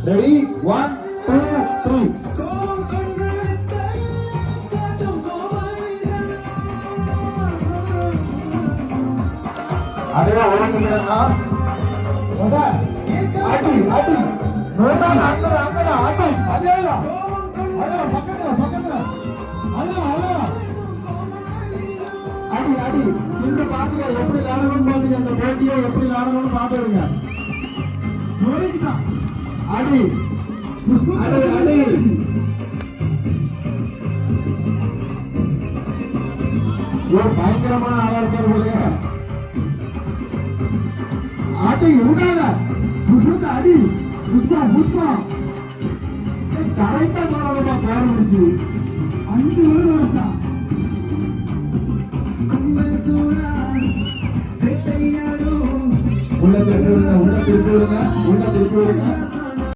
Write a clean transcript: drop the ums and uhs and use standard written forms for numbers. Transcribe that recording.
ready 1 2 3 அடே ஓடுங்கடா ஓடா ஆடி ஆடி நோடா அங்கடா அங்கடா ஆடி அதேடா அதே பக்கத்துல அதே ஆடி ஆடி இந்த பாத்துங்க எப்படி விளையாடணும்னு பாத்துங்க அந்த போட்டியை எப்படி விளையாடணும்னு பாத்துருங்க நோடிட்டா ஆடி அடே அடே பயங்கரமான ஆளா இருக்காரு போலயே ஆட்டி விடாத புஷ்பத்தை அடி புஷ்பம் புஷ்பம் கரெக்டா போறவங்க பேர முடிச்சு 5 வருஷம் உள்ள திருப்பி விடுங்க